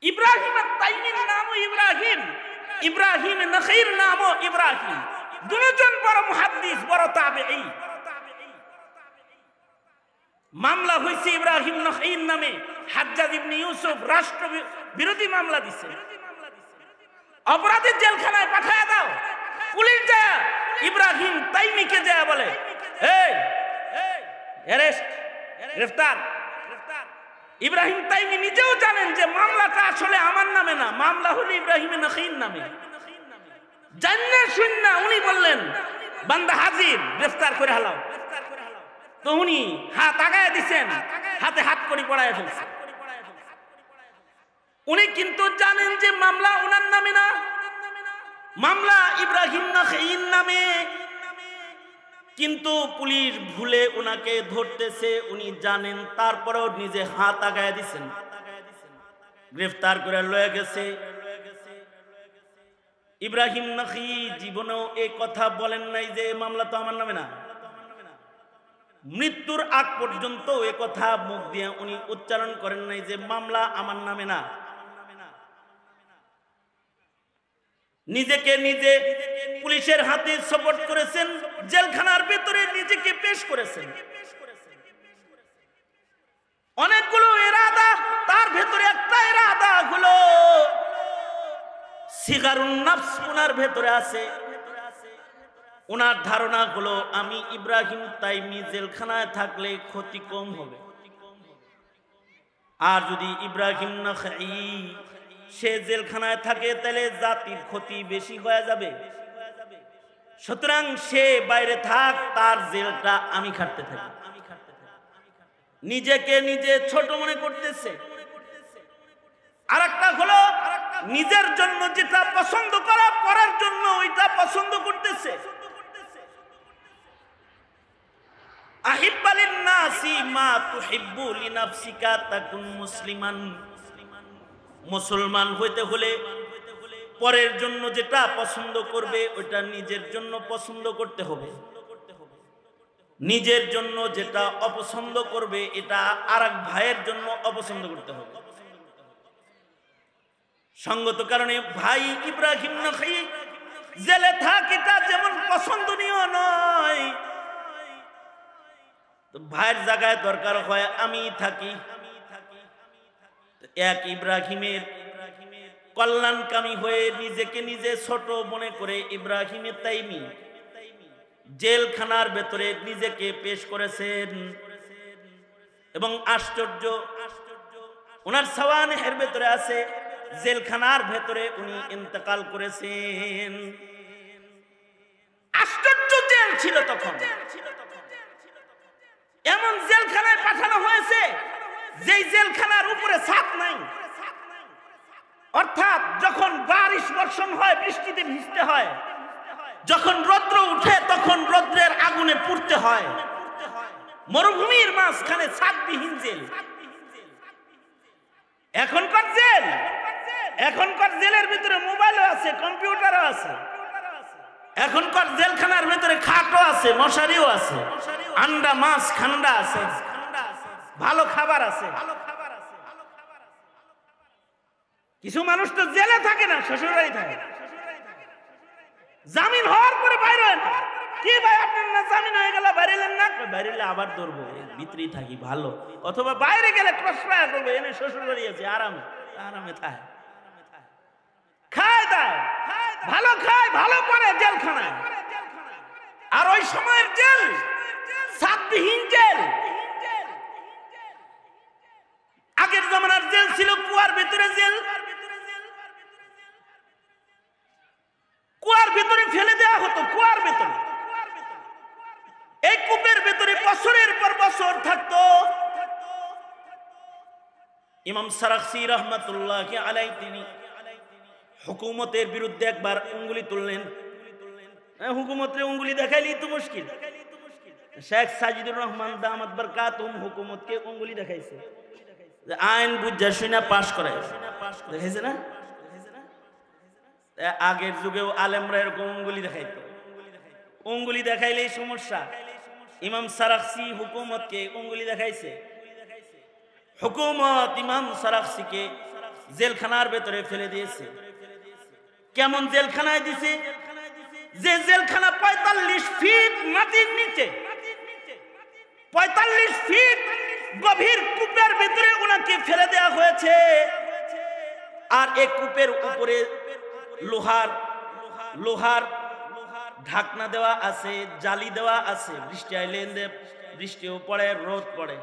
ইব্রাহিম আত-তাইমির নামও ইব্রাহিম, ইব্রাহিম নখঈর নামও ইব্রাহিম। দুজন বড় মুহাদ্দিস, বড় তাবেঈ। মামলা হয়েছে ইব্রাহিম নখঈর নামে। হাজ্জাজ ইবনে ইউসুফ রাষ্ট্র বিরোধী মামলা দিছে। অপরাধী জেলখানায় পাঠায় দাও। পুলিশ যায় ইব্রাহিম তাইমিকে যায় বলে, এই অ্যারেস্ট, গ্রেফতার। ইব্রাহিম তাইমি নিজেও জানেন যে মামলাটা আসলে আমার নামে না, মামলা হলো ইব্রাহিম নখঈর নামে। জান্না শুননা উনি বললেন, বান্দা হাজির, গ্রেফতার করে হালাও। তো উনি হাত আগায় দিছেন, হাতে হাত করে পড়ায় ফেলছে। উনি কিন্তু জানেন যে মামলা ওনার নামে না, মামলা ইব্রাহিম নখঈর নামে। কিন্তু পুলিশ ভুলে উনাকে ধরতেছে, উনি জানেন, তারপরেও নিজে হাত আগায় দিছেন, গ্রেফতার করে লয়ে গেছে। ইব্রাহিম নখঈ জীবনেও এই কথা বলেন নাই যে মামলা তো আমার নামে না। মৃত্যুর আগ পর্যন্ত এ কথা মুখ দিয়ে উনি উচ্চারণ করেন নাই যে মামলা আমার নামে না। নিজেকে নিজে পুলিশের হাতে সুপর্দ করেছেন, জেলখানার ভেতরে নিজেকে পেশ করেছেন। অনেকগুলো ইরাদা, তার ভেতরে একটা ইরাদা হলো সিগারুন নফস ওনার ভেতরে আছে। ওনার ধারণা হলো আমি ইব্রাহিম তাইমি জেলখানায় থাকলে ক্ষতি কম হবে, আর যদি ইব্রাহিম নখঈ সে জেলখানায় থাকে তাহলে জাতির ক্ষতি বেশি হয়ে যাবে। সুতরাং সে বাইরে থাক, তার জেলটা আমি খাটতে থাকি। নিজেকে নিজে ছোট মনে করতেছে। আরেকটা হলো নিজের জন্য যেটা পছন্দ করা, পড়ার জন্য ওইটা পছন্দ করতেছে। আহিব্বা লিন-নাসি মা তুহিব্বু লিনাফসিকা তাকুন মুসলিমান। মুসলমান হইতে হলে পরের জন্য যেটা পছন্দ করবে ওইটা নিজের জন্য পছন্দ করতে হবে। নিজের জন্য যেটা অপছন্দ করবে এটা আরেক ভাইয়ের জন্য অপছন্দ করতে হবে। সঙ্গত কারণে ভাই ইব্রাহিম নখঈ জেলে থাক, এটা যেমন পছন্দনীয় নয়, তো ভাইয়ের জায়গায় দরকার হয় আমি থাকি। এক ইব্রাহিমের কল্যাণকামী হয়ে নিজেকে নিজে ছোট মনে করে ইব্রাহিম তাইমি জেলখানার ভেতরে নিজেকে পেশ করেছেন। এবং আশ্চর্য, ওনার সাওয়ানিহের ভেতরে আছে জেলখানার ভেতরে উনি ইন্তেকাল করেছেন। আশ্চর্য জেল ছিল তখন। এমন জেলখানায় পাঠানো হয়েছে যেই জেলখানার উপরে ছাদ নাই। অর্থাৎ যখন বারিশ বর্ষণ হয়, বৃষ্টিতে ভিজতে হয়, যখন রৌদ্র উঠে তখন রৌদ্রের আগুনে পুড়তে হয়। মরুভূমির মাঝখানে ছাদবিহীন জেল। এখনকার জেল, এখনকার জেলের ভিতরে মোবাইলও আছে, কম্পিউটারও আছে। এখনকার জেলখানার ভিতরে খাটও আছে, মশারিও আছে, আন্ডা মাছ খান্ডা আছে, ভালো খাবার আছে। কিছু মানুষ তো জেলে থাকে না, শ্বশুরবাড়ি থাকে। জামিন হওয়ার পরে বাইরে হয় না। কি ভাই আপনার না জামিন হয়ে গেল, বাইরেলেন না? বাইরেলে আবার ধরবো, ভিতরেই থাকি ভালো। অথবা বাইরে গেলে ক্রসফায়ার করবো, এনে শ্বশুরবাড়ি আছে, আরামে আরামে থাকে, খায় দায় ভালো, খায় ভালো পরে জেলখানায়। আর ওই সময়ের জেল ছাদবিহীন জেল। আগের জমানার জেল ছিল কুয়ার ভিতরে জেল, কুয়ার ভিতরে ফেলে দেওয়া হতো। কুয়ার ভিতরে, এই কূপের ভিতরে বছরের পর বছর থাকতো। ইমাম সারাখসি রহমাতুল্লাহি আলাইহি তিনি হুকুমতের বিরুদ্ধে একবার উঙ্গুলি তুললেন। হুকুমতের উঙ্গুলি দেখাইলেই তো মুশকিল। শেখ সাজিদুর রহমান দামাত বরকাতুহুম হুকুমতকে উঙ্গুলি দেখাইছে, যে আইন বুঝা শুনা পাশ করে দেখাইছে না। আগের যুগেও আলেমরা এরকম উঙ্গুলি দেখাইতো, উঙ্গুলি দেখাইলেই সমস্যা। ইমাম সারাখসি হুকুমতকে উঙ্গুলি দেখাইছে। হুকুমত ইমাম সারাখসিকে জেলখানার ভেতরে ফেলে দিয়েছে। কেমন জেলখানায় দিছে? যে জেলখানা 45 ফিট মাটির নিচে, 45 ফিট গভীর কূপের ভিতরে ওনাকে ফেলে দেওয়া হয়েছে। আর এই কূপের উপরে লোহার ঢাকনা দেওয়া আছে, জালি দেওয়া আছে। বৃষ্টি আইলে বৃষ্টিও পড়ে, রোদ পড়ে।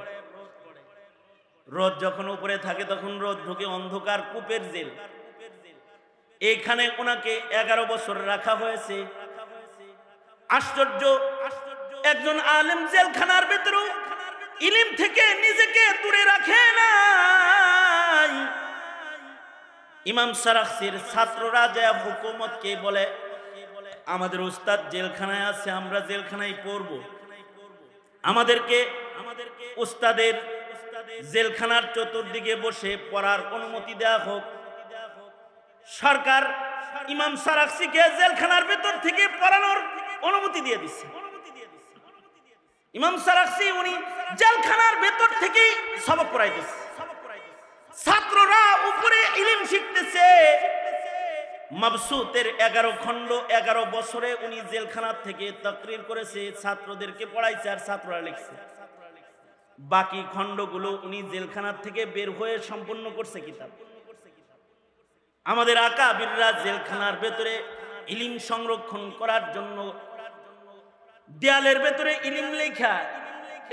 রোদ যখন উপরে থাকে তখন রোদ ঢুকে, অন্ধকার কূপের জেল। এখানে ওনাকে 11 বছর রাখা হয়েছে। আশ্চর্য, একজন আলেম জেলখানার ভেতরেও ইলম থেকে নিজেকে দূরে রাখে নাই। ইমাম সারাখসির ছাত্ররা যায় হুকুমতকে বলে, আমাদের উস্তাদ জেলখানায় আছে, আমরা জেলখানায় পড়ব, আমাদেরকে উস্তাদের জেলখানার চতুর্দিকে বসে পড়ার অনুমতি দেওয়া হোক। সরকার ইমাম সারাখসিকে জেলখানার ভেতর থেকে পড়ানোর অনুমতি দিয়ে দিচ্ছে। ইমাম সারাখসি উনি জেলখানার ভেতর থেকেই সবক পড়াইতেছে। ছাত্ররা উপরে ইলম শিখতেছে। মাবসুতের 11 খণ্ড 11 বছরে উনি জেলখানা থেকে তাকরির করেছে, ছাত্রদেরকে পড়াইছে আর ছাত্ররা লিখছে। বাকি খণ্ডগুলো উনি জেলখানা থেকে বের হয়ে সম্পূর্ণ করছে কিতাব। আমাদের আকাবিররা জেলখানার ভেতরে ইলম সংরক্ষণ করার জন্য দেয়ালের ভেতরে ইলম লেখা,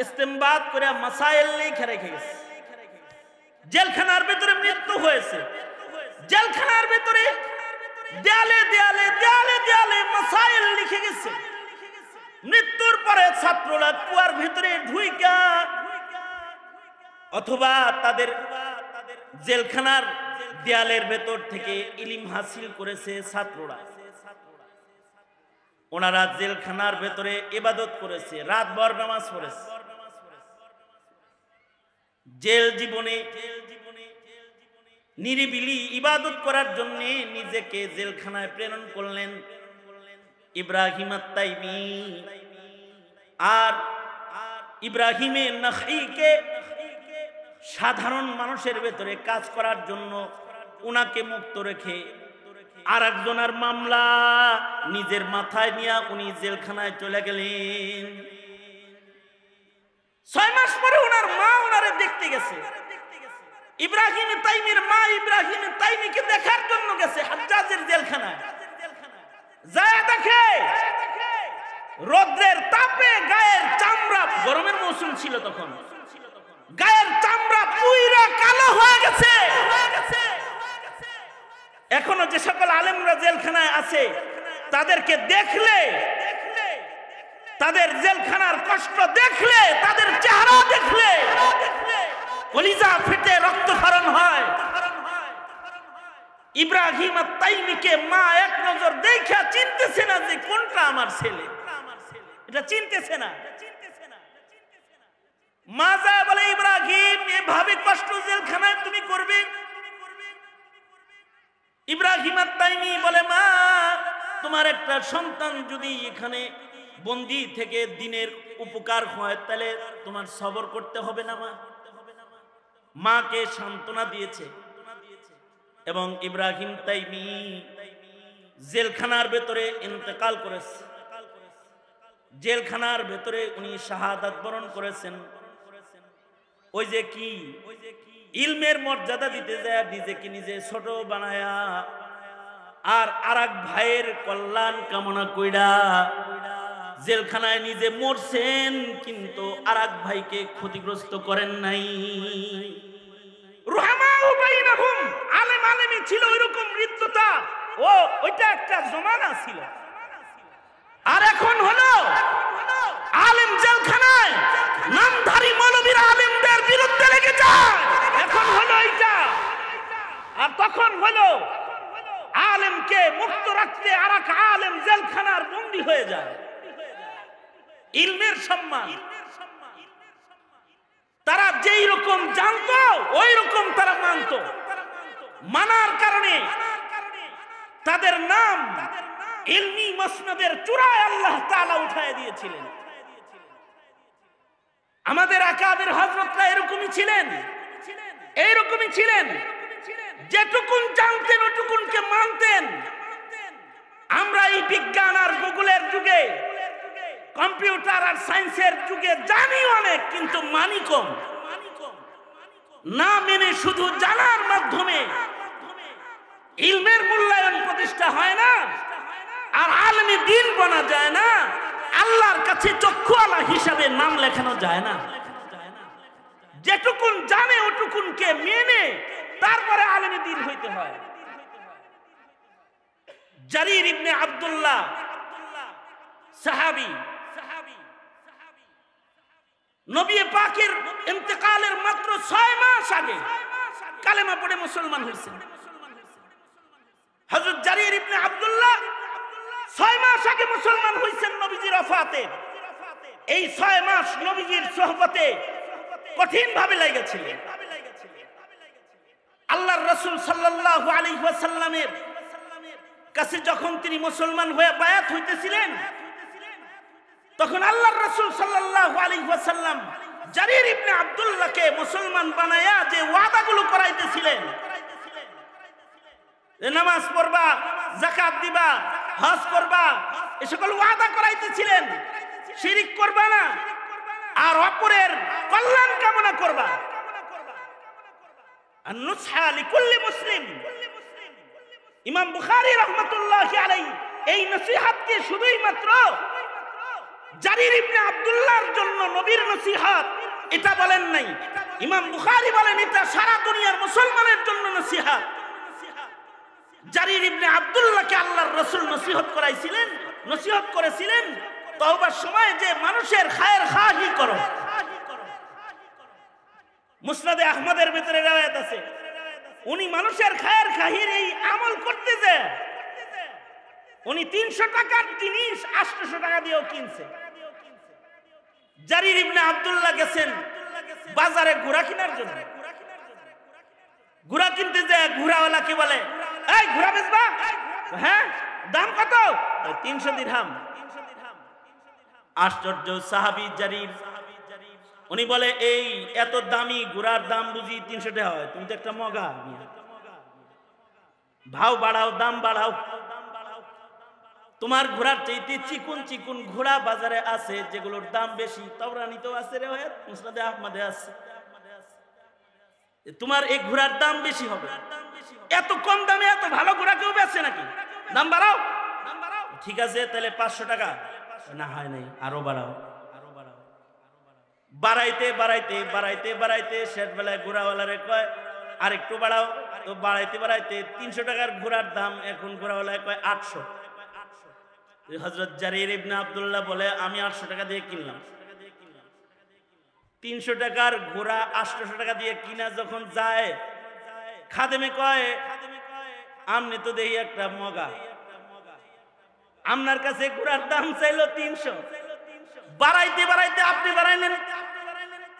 ইস্তেমবাদ করে মাসাইল লেখা রেখে গেছে। জেলখানার ভেতরে মৃত্যু হয়েছে, জেলখানার ভেতরে দেয়ালে দেয়ালে দেয়ালে দেয়ালে মাসাইল লিখে গেছে। মৃত্যুর পরে ছাত্ররা কুয়ার ভেতরে ঢুইকা অথবা তাদের জেলখানার দেয়ালের ভেতর থেকে ইলম হাসিল করেছে ছাত্ররা। ওনারা জেলখানার ভেতরে ইবাদত করেছে, রাতভর নামাজ পড়েছে। জেল জীবনে নিরিবিলি ইবাদত করার জন্য নিজেকে জেলখানায় প্রেরণ করলেন ইব্রাহিম আত-তাইমি। আর ইব্রাহিমে নাখঈকে সাধারণ মানুষের ভেতরে কাজ করার জন্য উনাকে মুক্ত রেখে আর একজনের মামলা নিজের মাথায় নিয়ে উনি জেলখানায় চলে গেলেন। 6 মাস পরে ওনার মা ওনারে দেখতে গেছে। ইব্রাহিম তাইমির মা ইব্রাহিম তাইমিকে দেখার জন্য গেছে হাজ্জাজের জেলখানায়। যায় দেখে রোদ্রের তাপে গায়ের চামড়া, গরমের মৌসুম ছিল তখন, গায়ের চামড়া পুইরা কালো হয়ে গেছে। এখনো যে সকল আলেমরা জেলখানায় আছে তাদেরকে দেখলে, তাদের জেলখানার কষ্ট দেখলে, তাদের চেহারা দেখলে কলিজা ফেটে রক্তক্ষরণ হয়। ইব্রাহিম আত-তাইমিকে মা এক নজর দেখা চিনতেছে না যে কোনটা আমার ছেলে, এটা চিনতেছে না। মা যা বলে, ইব্রাহিম এভাবে কষ্ট জেলখানায় তুমি করবে? ইব্রাহিম আত-তাইমি বলে, মা তোমার একটা সন্তান যদি এখানে বন্দী থেকে দিনের উপকার হয় তাহলে তোমার সবর করতে হবে না। মাকে সান্ত্বনা দিয়েছে। এবং ইব্রাহিম তাইমি জেলখানার ভেতরে ইন্তেকাল করেছে। জেলখানার ভেতরে উনি শাহাদাত বরণ করেছেন। ওই যে কি ইলমের মর্যাদা দিতে যায় নিজেকে নিজে ছোট বানায়া আর আরেক ভাইয়ের কল্যাণ কামনা কইরা জেলখানায় নিজে মরছেন, কিন্তু আরেক ভাইকে ক্ষতিগ্রস্ত করেন নাই। রুহামাউ বাইনাহুম, আলেম আলেমী ছিল ওইরকম হৃদ্যতা। ও ওইটা একটা জমানা ছিল। আর এখন হলো আলেম জেলখানায় নামধারী মৌলবীরা আলেমদের বিরুদ্ধে লেগে যায়। এখন হলো এইটা। আর তখন হলো আলেমকে মুক্ত রাখতে আরেক আলেম জেলখানার বন্দী হয়ে যায়। ইলমের সম্মান তারা যেই রকম জানতো ওই রকম তারা মানত। মানার কারণে তাদের নাম ইলমি মসনদের চূড়ায় আল্লাহ তাআলা উঠায় দিয়েছিলেন। আমাদের আকাবের হযরতরা এরকমই ছিলেন, এইরকমই ছিলেন। যেটুকুন জানতেন ওটুকুনকে মানতেন। আমরা এই বিজ্ঞান আর গুগলের যুগে, কম্পিউটার আর সায়েন্সের যুগে জানি অনেক, কিন্তু মানি কম। না মেনে শুধু জানার মাধ্যমে ইলমের মূল্যায়ন প্রতিষ্ঠা হয় না, আর আলেমে দ্বীন বনা যায় না, আল্লাহর কাছে চক্ষুওয়ালা হিসাবে নাম লেখানো যায় না। যেটুকুন জানে ওটুকুনকে মেনে তারপরে আলেমে দ্বীন হইতে হয়। জারির ইবনে আব্দুল্লাহ সাহাবী, নবী পাকের ইন্তেকালের মাত্র 6 মাস আগে কালেমা পড়ে মুসলমান হয়েছেন। হযরত জারির ইবনে আব্দুল্লাহ 6 মাস আগে মুসলমান হয়েছেন নবীজির ওফাতে। এই 6 মাস নবীজির সোহবতে কঠিন ভাবে লেগেছিল। আল্লাহর রাসূল সাল্লাল্লাহু আলাইহি ওয়াসাল্লামের কাছে যখন তিনি মুসলমান হয়ে বায়াত হইতেছিলেন, তখন আল্লাহর রাসূল সাল্লাল্লাহু আলাইহি ওয়াসাল্লাম জারির ইবনে আব্দুল্লাহকে মুসলমান বানায়া যে ওয়াদাগুলো করাইতেছিলেন, নামাজ পড়বা, যাকাত দিবা, হজ করবা, এই সকল ওয়াদা করাইতেছিলেন। শিরিক করবা না, আর অপরের কল্যাণ কামনা করবা। আন-নুসহা লিকুল্লি মুসলিম। ইমাম বুখারী রাহমাতুল্লাহি আলাইহি এই নসিহতকে শুধুই মাত্র জারির ইবনে আব্দুল্লাহর জন্য নবীর নসিহত এটা বলেন নাই। ইমাম বুখারী বলেন এটা সারা দুনিয়ার মুসলমানের জন্য নসিহত। জারির ইবনে আব্দুল্লাহকে আল্লাহর রাসূল নসিহত করাইছিলেন, নসিহত করেছিলেন তওবার সময় যে মানুষের খায়ের খাহি করো। মুসনাদে আহমদের ভিতরে রওয়ায়াত আছে, উনি মানুষের খায়ের খাহির এই আমল করতে যে উনি 300 টাকার জিনিস 800 টাকা দিয়েও কিনছে। জারির ইবনে আব্দুল্লাহ গেছেন বাজারে ঘোড়া কেনার জন্য। ঘোড়া কিনতে যায় ঘোড়াওয়ালাকে বলে, এই ঘোড়া বেচবা? হ্যাঁ, দাম কত? 300 দিরহাম। আশ্চর্য সাহাবী জারির, উনি বলে এই এত দামি ঘোড়ার দাম বুঝি 300 টাকা হয়? তুমি তো একটা মগা, ভাও বাড়াও, দাম বাড়াও। তোমার ঘোড়ার চাইতে চিকুন চিকুন ঘোড়া বাজারে আছে যেগুলোর দাম বেশি। তাওরানীতেও আছে, রিওয়ায়াত মুসনাদে আহমদে আছে। তোমার এই ঘোড়ার দাম বেশি হবে। এত কম দামে এত ভালো ঘোড়া কেউ বেচে নাকি? দাম বাড়াও। ঠিক আছে, তাহলে 500 টাকা। না হয় নাই, আরো বাড়াও। বাড়াইতে বাড়াইতে বাড়াইতে বাড়াইতে শেষ বেলায় ঘোড়াওয়ালারে কয় আর একটু বাড়াও। তো বাড়াইতে বাড়াইতে 300 টাকার ঘোড়ার দাম এখন ঘোড়াওয়ালায় কয় 800। হযরত জারির ইবনে আব্দুল্লাহ বলে আমি 800 টাকা দিয়ে কিনলাম। 300 টাকার ঘোড়া 800 টাকা দিয়ে কিনা যখন যায়, খাদেমে কয় আমনে তো দেখি একটা মগা, আপনার কাছে ঘোড়ার দাম চাইলো 300, বাড়াইতে বাড়াইতে আপনি বাড়াইলেন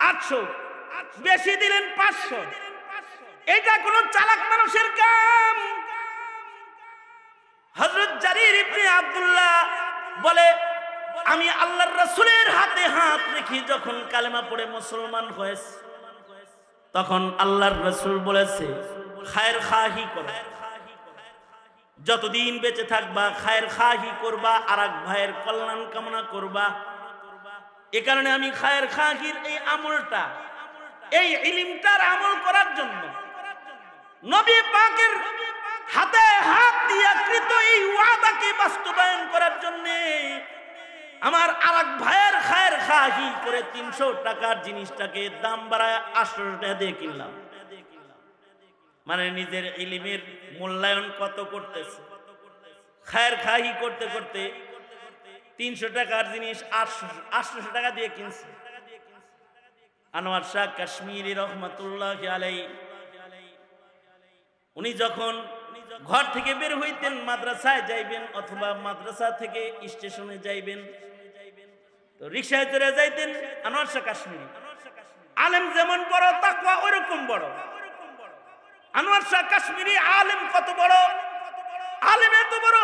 800, বেশি দিলেন 500। এটা কোন চালাক মানুষের কাম? হযরত জারির ইবনে আব্দুল্লাহ বলে আমি আল্লাহর রাসূলের হাতে হাত রেখে যখন কালেমা পড়ে মুসলমান হয়েছে, তখন আল্লাহর রাসূল বলেছে খায়ের খাহি করো। যতদিন বেঁচে থাকবা খায়ের খাহি করবা, আর এক ভাইয়ের কল্যাণ কামনা করবা। এ কারণে আমি খায়ের খাহির এই আমলটা, এই ইলমটার আমল করার জন্য, নবী পাকের হাতে হাত দিয়ে কৃত এই ওয়াদাকে বাস্তবায়ন করার জন্য আমার আরেক ভাইয়ের খায়ের খাহি করে 300 টাকার জিনিসটাকে দাম বাড়ায় 800 টাকা দিয়ে কিনলাম। মানে নিজের ইলমের মূল্যায়ন কত করতেছে। খায়ের খাহি করতে করতে 300 টাকার জিনিস 800 টাকা দিয়ে কিনছে। আনোয়ার শাহ কাশ্মীরি রহমাতুল্লাহি আলাইহি উনি যখন ঘর থেকে বের হইতেন, মাদ্রাসায় যাইবেন অথবা মাদ্রাসা থেকে স্টেশনে যাইবেন, তো রিকশায় চড়ে যাইতেন। আনোয়ার শাহ কাশ্মীরি আলেম যেমন বড় তাকওয়া ওইরকম বড়। আনোয়ার শাহ কাশ্মীরি আলেম কত বড়, আলেম এত বড়,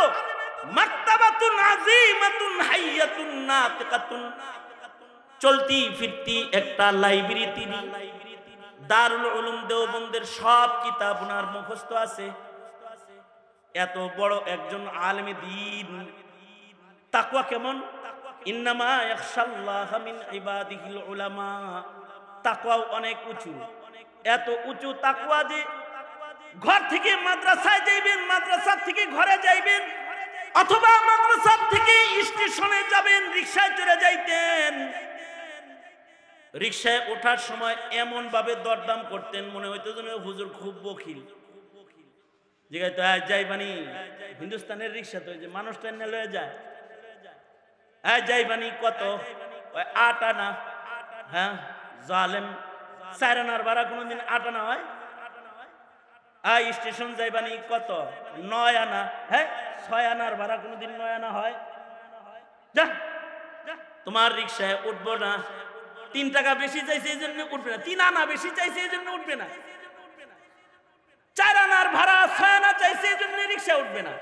মাকতাবাতুন আযীমাতুন হাইয়াতুন নাতিকাতুন, চলতি ফিরতি একটা লাইব্রেরি তিনি দারুল উলুম দেওবন্দের সব কিতাব ওনার মুখস্থ আছে। এত বড় একজন আলেমে দ্বীন, তাকওয়া কেমন? ইন্নামা ইয়াখশাল্লাহা মিন ইবাদিহিল উলামা। তাকওয়াও অনেক উঁচু, এত উঁচু তাকওয়া যে ঘর থেকে মাদ্রাসায় যাইবেন, মাদ্রাসা থেকে ঘরে যাইবেন, অথবা মাদ্রাসা থেকে স্টেশনে যাবেন, রিকশায় চড়ে যাইতেন। রিকশায় ওঠার সময় এমন ভাবে দরদাম করতেন, মনে হইতো যেন হুজুর খুব বখিল। জিগাই তো যাইবানি হিন্দুস্তানের রিকশা তো যে মানুষটা লয়ে যায়, যাইবানি কত? 8 আনা। হ্যাঁ জালেম, 4 আনার ভাড়া কোনোদিন 8 আনা হয়? স্টেশন যাইবানি কত? 9 আনা। হ্যাঁ 6 আনার ভাড়া কোনোদিন 9 আনা হয়? যা, তোমার রিকশায় উঠবো না। 3 টাকা বেশি চাইছে এই জন্য উঠবে না, 3 আনা বেশি চাইছে এই জন্য উঠবে না, 4 আনার ভাড়া 6 আনা চাইছে এই জন্য রিকশা উঠবে না।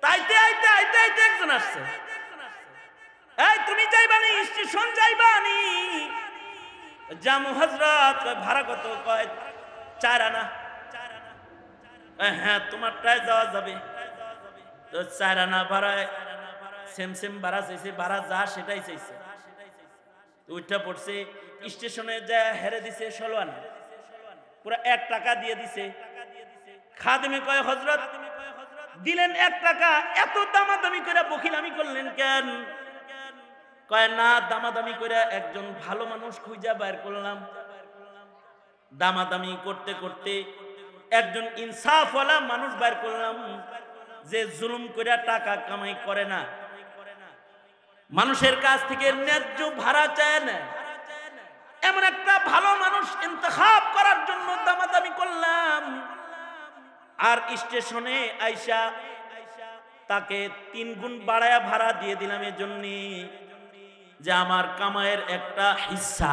তাইতে আইতে আইতে আইতে একজন আসছে, এই তুমি যাইবানি স্টেশন যাইবানি? জামু হযরত। ভাড়া কত? কয় 4 আনা। হ্যাঁ তোমারটায় যাওয়া যাবে। তো 4 আনা ভাড়ায় সেম সেম ভাড়া চাইছে, ভাড়া যা সেটাই চাইছে। উঠা পড়ছে, স্টেশনে যা হেরে দিছে 16 আনা, পুরো 1 টাকা দিয়ে দিছে। খাদেমে কয় হযরত দিলেন 1 টাকা, এত দামাদামি করে বখিলামি করলেন কেন? কয় না, দামাদামি করে একজন ভালো মানুষ খুঁজা বের করলাম। দামাদামি করতে করতে একজন ইনসাফওয়ালা মানুষ বের করলাম, যে জুলুম করে টাকা কামাই করে না, মানুষের কাছ থেকে ন্যায্য ভাড়া চায় না, এমন একটা ভালো মানুষ ইন্তেখাব করার জন্য দামাদামি করলাম। আর স্টেশনে আইসা তাকে 3 গুণ বাড়ায়া ভাড়া দিয়ে দিলাম এজন্য যে আমার কামাইয়ের একটা হিস্সা,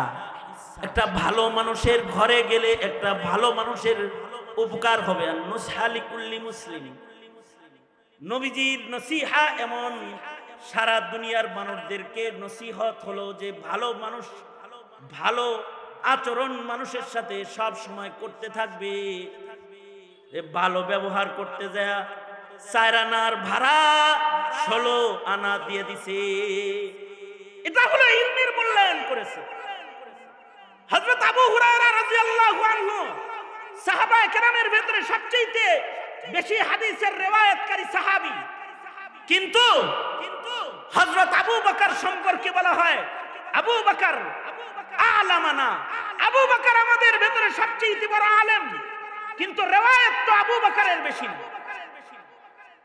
একটা ভালো মানুষের ঘরে গেলে একটা ভালো মানুষের উপকার হবে। নুসহা লিকুল্লি মুসলিম, নবীজির নসিহা এমন, সারা দুনিয়ার মানুষদেরকে নসিহত হলো যে ভালো মানুষ, ভালো আচরণ মানুষের সাথে সব সময় করতে থাকবে। ভালো ব্যবহার করতে যায় 4 আনার ভাড়া 16 আনা দিয়ে দিছে। এটা হলো ইলমের মূল্যায়ন করেছে। হযরত আবু হুরায়রা রাদিয়াল্লাহু আনহু সাহাবায়ে কেরামের ভিতরে সবচেয়ে বেশি হাদিসের রিওয়ায়াতকারী সাহাবী, কিন্তু হযরত আবু বকর সম্পর্কে বলা হয় আবু বকর আলামানা, আবু বকর আমাদের ভিতরে সবচেয়ে বড় আলেম, কিন্তু রিওয়ায়াত তো আবু বকরের বেশি না।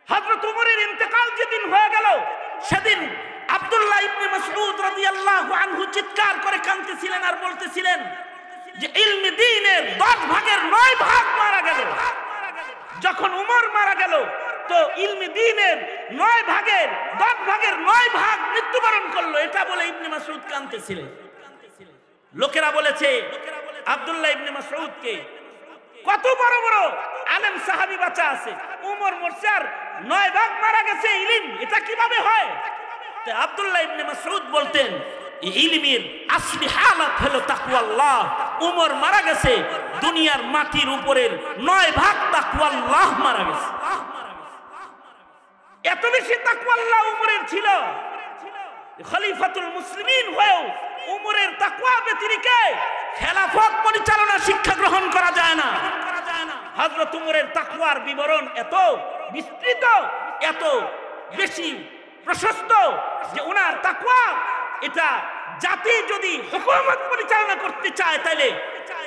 হযরত উমরের ইন্তেকাল যেদিন হয়ে গেল, সেদিন আব্দুল্লাহ ইবনে মাসউদ রাদিয়াল্লাহু আনহু চিৎকার করে কাঁদতেছিলেন আর বলতেছিলেন যে ইলমে দ্বীনের 10 ভাগের 9 ভাগ মারা গেল। যখন উমর মারা গেল তো ইলমে দ্বীনের 9 ভাগের 10 ভাগের 9 ভাগ মৃত্যুবরণ করলো, এটা বলে ইবনে মাসউদ কাঁদতেছিলেন। লোকেরা বলেছে আব্দুল্লাহ ইবনে মাসউদকে, কত বড় বড় আলেম সাহাবী বাঁচা আছে, উমর মরছে আর 9 ভাগ মারা গেছে ইলম, এটা কিভাবে হয়? তো আব্দুল্লাহ ইবনে মাসউদ বলতেন ইলমের আসলি হালাত হলো তাকওয়াল্লাহ। উমর মারা গেছে, দুনিয়ার মাটির উপরের 9 ভাগ তাকওয়াল্লাহ মারা গেছে। এত বেশি তাকওয়াল্লাহ উমরের ছিল, খলিফাতুল মুসলিমিন হয়েও উমরের তাকওয়া ব্যতিরেকে খেলাফত পরিচালনা শিক্ষা গ্রহণ করা যায় না। হযরত উমরের তাকওয়ার বিবরণ এত বিস্তৃত, এত বেশি প্রশস্ত যে ওনার তাকওয়া, এটা জাতি যদি হুকুমত পরিচালনা করতে চায় তাহলে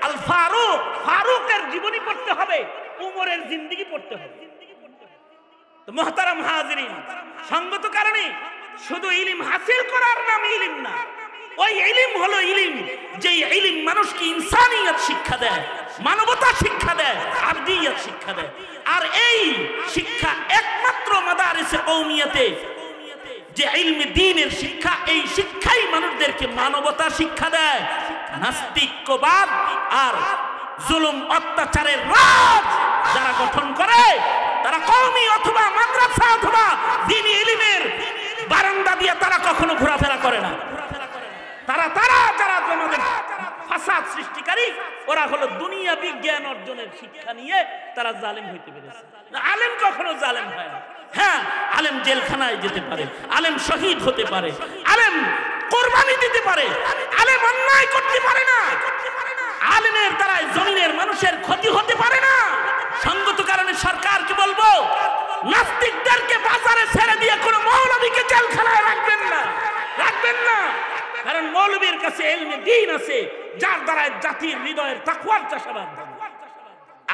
আল ফারুক, ফারুকের জীবনী পড়তে হবে, উমরের জিন্দেগি পড়তে হবে। তো মুহতারাম হাজিরিন, সঙ্গত কারণে শুধু ইলম হাসিল করার নাম ইলম না, ওই ইলম হলো ইলম যে ইলম মানুষকে ইনসানিয়ত শিক্ষা দেয়, মানবতা শিক্ষা দেয়, আরদিয়ত শিক্ষা দেয়। আর এই শিক্ষা একমাত্র মাদারিসে কওমিয়াতে যে ইলমে দ্বীনের শিক্ষা, এই শিক্ষাই মানুষদেরকে মানবতা শিক্ষা দেয়। নাস্তিক্যবাদ আর জুলুম অত্যাচারের রাজ যারা গঠন করে, তারা কওমি অথবা মাদ্রাসা অথবা দ্বীনি ইলমের বারান্দা দিয়ে তারা কখনো ঘোরাফেরা করে না। তারা যারা আমাদের ফাসাদ সৃষ্টিকারী, ওরা হলো দুনিয়া বিজ্ঞান অর্জনের শিক্ষা নিয়ে তারা জালেম হইতে পেরেছে। আলেম কখনো জালেম হয় না। হ্যাঁ, আলেম জেলখানায় যেতে পারে, আলেম শহীদ হতে পারে, আলেম কোরবানি দিতে পারে, আলেম অন্যায় করতে পারে না, আলেমের দ্বারা জমিনের মানুষের ক্ষতি হতে পারে না। সঙ্গত কারণে সরকারকে বলবো, নাস্তিকদেরকে বাজারে ছেড়ে দিয়ে কোনো মৌলবীকে জেলখানায় রাখবেন না, রাখবেন না। কারণ মৌলবীর কাছে ইলমে দ্বীন আছে, যার দ্বারা জাতির হৃদয়ের তাকওয়ার চাষাবাদ।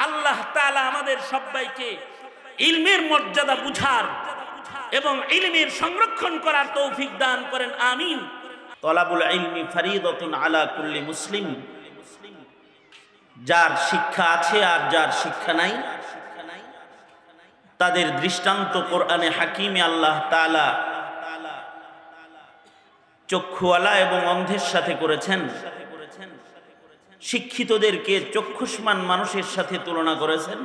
আল্লাহ তাআলা আমাদের সবাইকে ইলমের মর্যাদা বুঝার এবং ইলমের সংরক্ষণ করার তৌফিক দান করেন, আমিন। তলাবুল ইলমি ফরিদাতুন আলা কুল্লি মুসলিম। যার শিক্ষা আছে আর যার শিক্ষা নাই, তাদের দৃষ্টান্ত কোরআনে হাকিমে আল্লাহ তাআলা চক্ষুওয়ালা এবং অন্ধের সাথে করেছেন। শিক্ষিতদেরকে চক্ষুষ্মান মানুষের সাথে তুলনা করেছেন,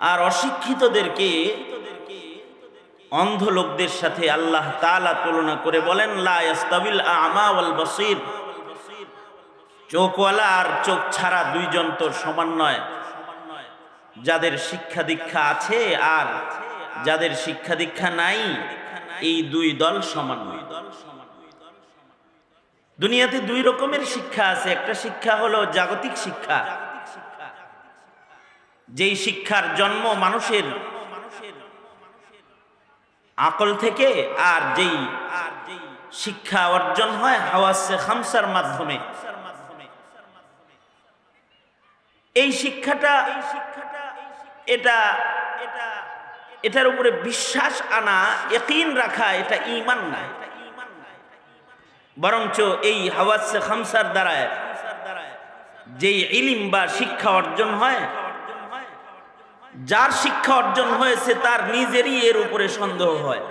আর অশিক্ষিতদেরকে অন্ধ লোকদের সাথে আল্লাহ তাআলা তুলনা করে বলেন, লা ইয়াস্তাবিল আ'মা ওয়াল বাসীর। চোখওয়ালা আর চোখ ছাড়া দুইজন তো সমান নয়। যাদের শিক্ষা দীক্ষা আছে আর যাদের শিক্ষা দীক্ষা নাই, এই দুই দল সমান নয়। দুনিয়াতে দুই রকমের শিক্ষা আছে। একটা শিক্ষা হলো জাগতিক শিক্ষা, যেই শিক্ষার জন্ম মানুষের আকল থেকে, আর যেই শিক্ষা অর্জন হয় হাওয়াসে খামসার মাধ্যমে। এই শিক্ষাটা এটার উপরে বিশ্বাস আনা, ইয়াকিন রাখা, এটা ঈমান না। বরঞ্চ এই হাওয়াসে খামসার দ্বারা যেই ইলম বা শিক্ষা অর্জন হয়, যার শিক্ষা অর্জন হয়েছে তার নিজেরই এর উপরে সন্দেহ হয়,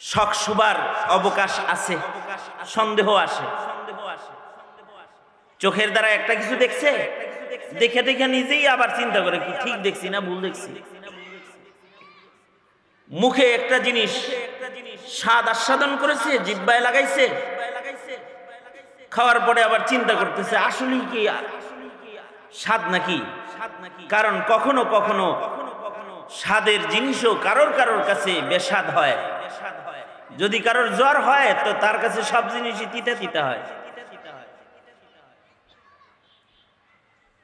শক শুবার অবকাশ আছে, সন্দেহ আসে। চোখের দ্বারা একটা কিছু দেখছে, দেখে দেখে নিজেই আবার চিন্তা করে কি ঠিক দেখছি না ভুল দেখছি। মুখে একটা জিনিস স্বাদ আস্বাদন করেছে, জিহ্বায় লাগাইছে, খাওয়ার পরে আবার চিন্তা করতেছে আসলে কি স্বাদ নাকি। কারণ কখনো কখনো স্বাদের জিনিসও কারোর কারোর কাছে বেস্বাদ হয়। যদি কারোর জ্বর হয় তো তার কাছে সব জিনিসই তিতা তিতা হয়।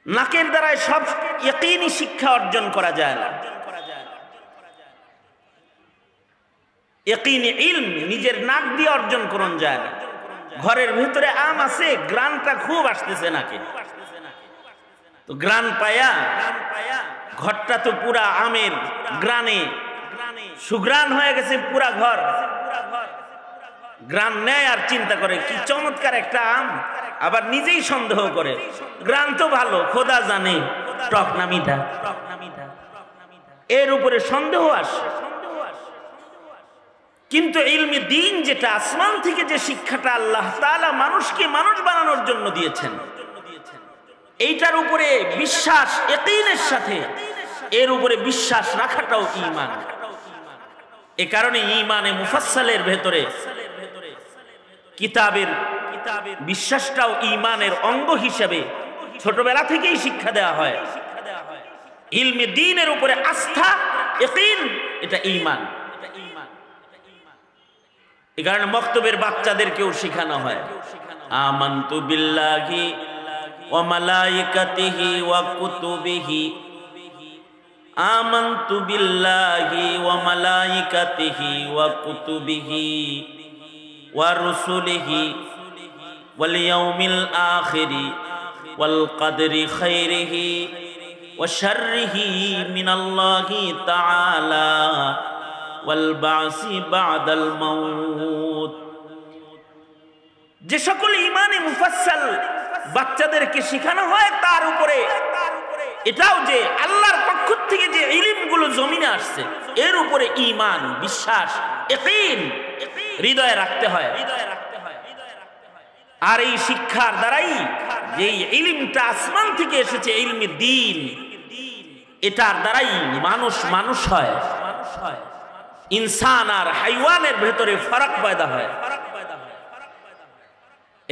নাকের দ্বারাই সব ইয়াকিনী শিক্ষা অর্জন করা যায় না। ইয়াকিনী ইলম নিজের নাক দিয়ে অর্জন করন যায় না। ঘরের ভিতরে আম আছে, গ্রানটা খুব আসতেছে নাকে, তো গ্রান পায়া ঘরটা তো পুরা আমের গ্রানে সুগ্রান হয়ে গেছে, পুরা ঘর গ্রান নেয় আর চিন্তা করে কি চমৎকার একটা আম, আবার নিজেই সন্দেহ করে গ্রান তো ভালো, খোদা জানে টক না মিঠা, এর উপরে সন্দেহ আসে। কিন্তু ইলমে দ্বীন যেটা আসমান থেকে যে শিক্ষাটা আল্লাহ তাআলা মানুষকে মানুষ বানানোর জন্য দিয়েছেন, এইটার উপরে বিশ্বাস ইয়াকিনের সাথে এর উপরে বিশ্বাস রাখাটাও ঈমান। এ কারণে ঈমানে মুফাসসালের ভেতরে কিতাবের বিশ্বাসটাও ঈমানের অঙ্গ হিসেবে ছোটবেলা থেকেই শিক্ষা দেওয়া হয়। ইলমে দ্বীনের উপরে আস্থা, ইয়াকিন, এটা ঈমান। এই কারণে মক্তবের বাচ্চাদেরকেও শেখানো হয় আমানতু বিল্লাহি ওয়া মালাইকাতিহি ওয়া কুতুবিহি, আমানতু বিল্লাহি ওয়া মালাইকাতিহি ওয়া কুতুবিহি ওয়া রুসুলিহি ওয়াল ইয়াউমিল আখিরি ওয়াল কদরি খাইরিহি ওয়া শাররিহি মিনাল্লাহি তাআলা ওয়াল বাসি বাদাল মাউত। যে সকল ঈমানে মুফাসসাল বাচ্চাদেরকে শেখানো হয় তার উপরে এটাও যে আল্লাহর পক্ষ থেকে যে ইলমগুলো জমিনে আসছে এর উপরে ঈমান, বিশ্বাস, ইয়াকিন হৃদয়ে রাখতে হয়। আর এই শিক্ষার দ্বারাই যে ইলমটা আসমান থেকে এসেছে, ইলমে দ্বীন, এটার দ্বারাই মানুষ মানুষ হয়। ইনসান আর হাইওয়ানের ভেতরে ফারাক পয়দা হয়।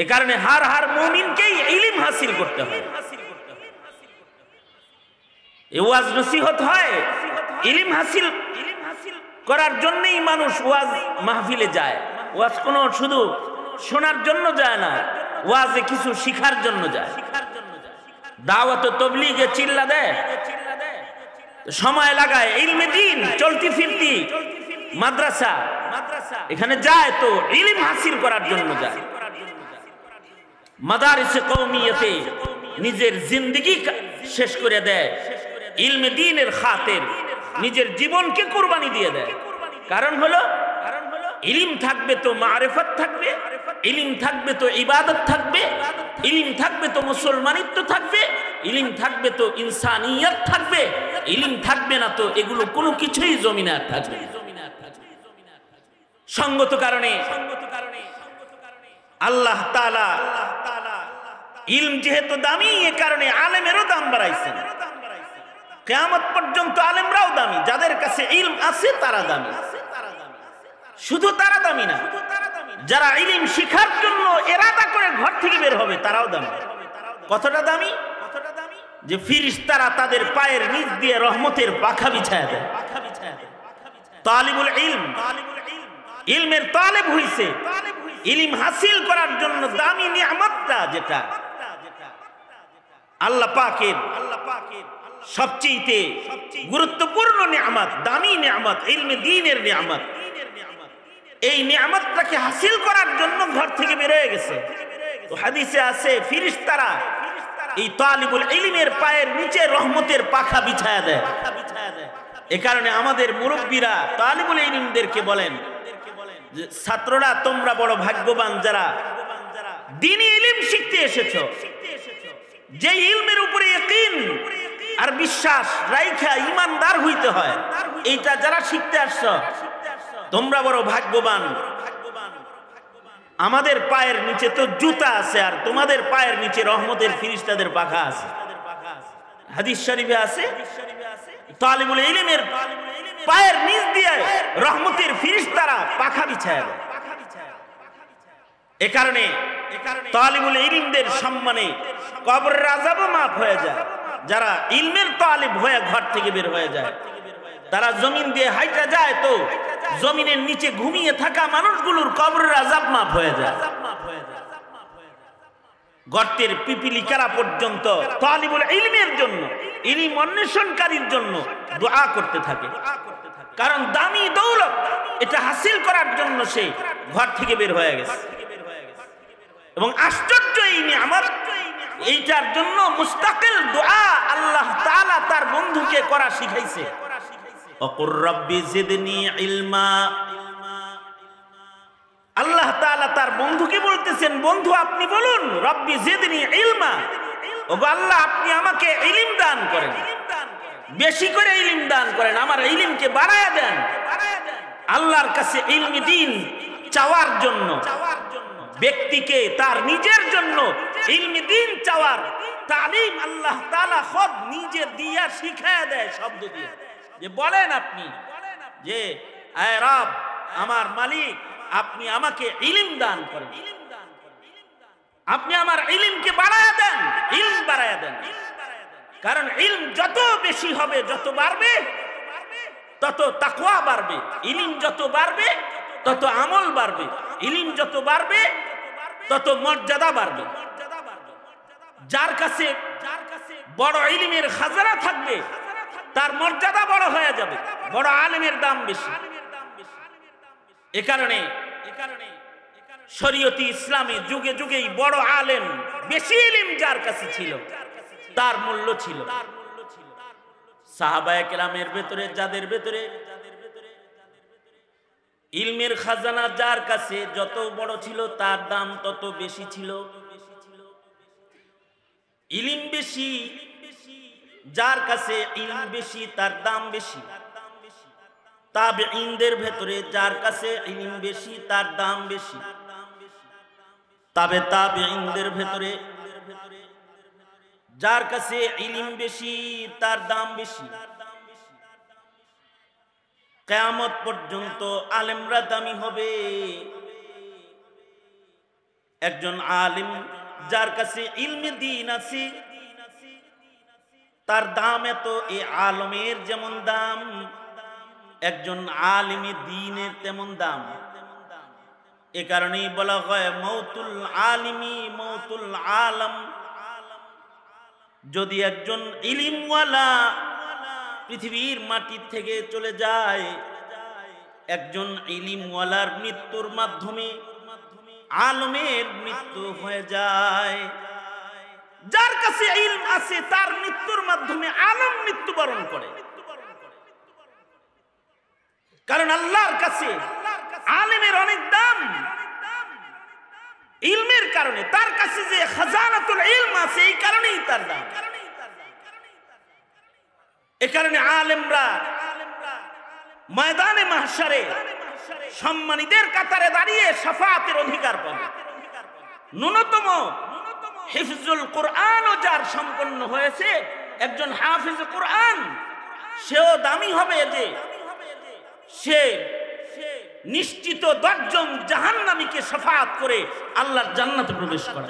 এ কারণে হার হার মুমিনকেই ইলম হাসিল করতে হয়। এই ওয়াজ নসিহত হয় ইলম হাসিল করার জন্যই মানুষ ওয়াজ মাহফিলে যায়। ওয়াজ কোনো শুধু শোনার জন্য যায় না, ওয়াজে কিছু শিখার জন্য যায়। দাওয়াত ও তবলিগে চিল্লা দেয়, সময় লাগায় ইলমে দ্বীন চলতি ফিরতি মাদ্রাসা এখানে যায় তো ইলম হাসিল করার জন্য যায়। মাদারিসে কওমিয়তে নিজের জিন্দেগি শেষ করে দেয়, ইলমে দ্বীনের খাতির নিজের জীবনকে কুরবানি দিয়ে দেয়। কারণ হলো ইলম থাকবে তো মারিফত থাকবে, ইলম থাকবে তো ইবাদত থাকবে, ইলম থাকবে তো মুসলমানিত্ব থাকবে, ইলম থাকবে তো ইনসানিয়ত থাকবে, ইলম থাকবে না তো এগুলো কোনো কিছুই জমিনে আর থাকবে। সঙ্গত কারণে আল্লাহ তাআলা ইলম যেহেতু দামি, এ কারণে আলেমেরও দাম বাড়াইছেন। কিয়ামত পর্যন্ত আলেমরাও দামি, যাদের কাছে ইলম আছে তারা দামি। শুধু তারা দামি না, যারা ইলম শিখার জন্য ইরাদা করে ঘর থেকে বের হবে তারাও দামি। কতটা দামি? যে ফেরেশতারা তাদের পায়ের নিচ দিয়ে রহমতের পাখা বিছায়া দেয়। তালিবুল ইলম, ইলমের তালেব হইছে, ইলম হাসিল করার জন্য দামি নিয়ামতটা যেটা আল্লাহ পাকের সবচেয়ে গুরুত্বপূর্ণ নিয়ামত, দামি নিয়ামত, ইলমে দ্বীনের নিয়ামত। এই নিয়ামতটাকে হাসিল করার জন্য ঘর থেকে বের হয়ে গেছে। তো হাদিসে আছে ফেরেশতারা এই তালিবুল ইলমের পায়ের নিচে রহমতের পাখা বিছায়া দেয়। এ কারণে আমাদের মুরব্বীরা তালিবুল ইলমদেরকে বলেন যে ছাত্ররা তোমরা বড় ভাগ্যবান যারা দ্বীনি ইলম শিখতে এসেছো। যে ইলমের উপরে ইয়াকিন আর বিশ্বাস রাইখা ঈমানদার হইতে হয়, এইটা যারা শিখতে আসছো তোমরা বড় ভাগ্যবান। আমাদের পায়ের নিচে তো জুতা আছে আর তোমাদের পায়ের নিচে রহমতের ফেরেশতাদের পাখা আছে। হাদিস শরীফে আছে তালিবুল ইলমের পায়ের নিচ দিয়ে রহমতের ফেরেশতারা পাখা বিছায় দেয়। এ কারণে তালিবুল ইলমদের সম্মানে কবরের আযাবও মাফ হয়ে যায়। যারা ইলমের তালিব হয়ে ঘর থেকে বের হয়ে যায়, তারা জমিন দিয়ে হাইটা যায় তো জমিনের নিচে ঘুমিয়ে থাকা মানুষগুলোর কবরের আযাব মাফ হয়ে যায়। গর্তের পিপিলিকারা পর্যন্ত তালিবুল ইলমের জন্য, ইলম অন্বেষণকারীর জন্য দোয়া করতে থাকে। কারণ দামি দৌলত এটা হাসিল করার জন্য সে ঘর থেকে বের হয়ে গেছে। এবং আশ্চর্য এই নিয়ামত, এইটার জন্য মুস্তাকিল দোয়া আল্লাহ তাআলা তার বন্ধুকে করা শিখাইছে। ওয়াকুর রাব্বি জিদনি ইলমা। আল্লাহ তাআলা তার বন্ধুকে বলতেছেন, বন্ধু আপনি বলুন রব্বি জিদনি ইলমা, ওগো আল্লাহ আপনি আমাকে ইলম দান করেন, বেশি করে ইলম দান করেন, আমার ইলমকে বাড়ায়া দেন। আল্লাহর কাছে ইলমে দ্বীন চাওয়ার জন্য ব্যক্তিকে তার নিজের জন্য ইলমে দ্বীন চাওয়ার তালিম আল্লাহ তাআলা খুদ নিজে দিয়া শিখায়া দেয় শব্দ দিয়ে। যে বলেন আপনি যে আয় রব আমার মালিক আপনি আমাকে ইলম দান করেন, আপনি আমার ইলমকে বাড়ায়া দেন, ইলম বাড়ায়া দেন। কারণ ইলম যত বেশি হবে, যত বাড়বে তত তাকওয়া বাড়বে, ইলম যত বাড়বে তত আমল বাড়বে, ইলম যত বাড়বে তত মর্যাদা বাড়বে। যার কাছে বড় ইলমের খাজানা থাকবে তার মর্যাদা বড় হয়ে যাবে, বড় আলেমের দাম বেশি। এ কারণে শরীয়তি ইসলামে যুগে যুগেই বড় আলেম, বেশি ইলম যার কাছে ছিল তার মূল্য ছিল। সাহাবায়ে কেরামের ভেতরে যাদের ভেতরে ইলমের খাজানা যার কাছে যত বড় ছিল তার দাম তত বেশি ছিল। ইলম বেশি যার কাছে ইলম বেশি তার দাম বেশি। তাবেঈনদের ভেতরে যার কাছে ইলম বেশি তার দাম বেশি। তাবেঈনদের ভেতরে যার কাছে ইলম বেশি তার দাম বেশি। কিয়ামত পর্যন্ত আলেমরা দামি হবে, একজন আলিম যার কাছে ইলমে দ্বীন আছে তার দাম এত, এই আলমের যেমন দাম একজন আলিমে দ্বীনের তেমন দাম। এ কারণেই বলা হয় মৌতুল আলিমি মৌতুল আলম। যদি একজন ইলিমওয়ালা পৃথিবীর মাটির থেকে চলে যায়, একজন ইলিমওয়ালার মৃত্যুর মাধ্যমে আলমের মৃত্যু হয়ে যায়। যার কাছে ইলম আছে তার মৃত্যুর মাধ্যমে আলম মৃত্যুবরণ করে। কারণ আল্লাহর কাছে আলেমের অনেক দাম ইলমের কারণে। তার কাছে যে খাজানাতুল ইলম আছে এই কারণেই তার দাম। এই কারণে আলেমরা ময়দানে মাহশারে সম্মানীদের কাতারে দাঁড়িয়ে শাফাআতের অধিকার পাবে। ন্যূনতম হিফজুল কোরআনও যার সম্পন্ন হয়েছে, একজন হাফিজ কোরআন, সেও দামি হবে যে সে নিশ্চিত 10 জন জাহান্নামীকে শাফাআত করে আল্লাহর জান্নাতে প্রবেশ করে।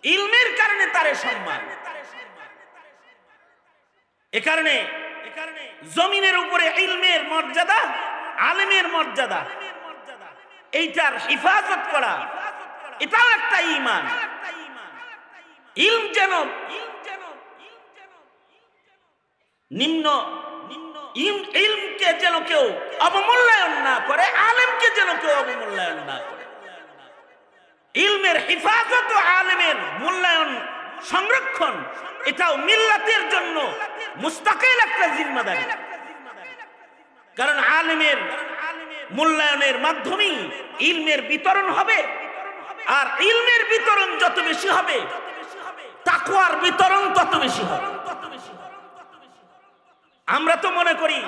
ইলমের কারণে তারে সম্মান। এ কারণে জমিনের উপরে ইলমের মর্যাদা, আলেমের মর্যাদা, এইটার হিফাজত করা এটাও একটা ঈমান। ইলম যেন নিম্ন ইলমকে যেন কেউ অবমূল্যায়ন না করে, আলেমকে যেন কেউ অবমূল্যায়ন না করে। ইলমের হিফাজত ও আলেমের মূল্যায়ন সংরক্ষণ এটাও মিল্লাতের জন্য মুস্তাকিল একটা জিম্মাদারি। কারণ আলেমের মূল্যায়নের মাধ্যমেই ইলমের বিতরণ হবে, আর ইলমের বিতরণ যত বেশি হবে তাকওয়ার বিতরণ তত বেশি হবে। আমরা তো মনে করি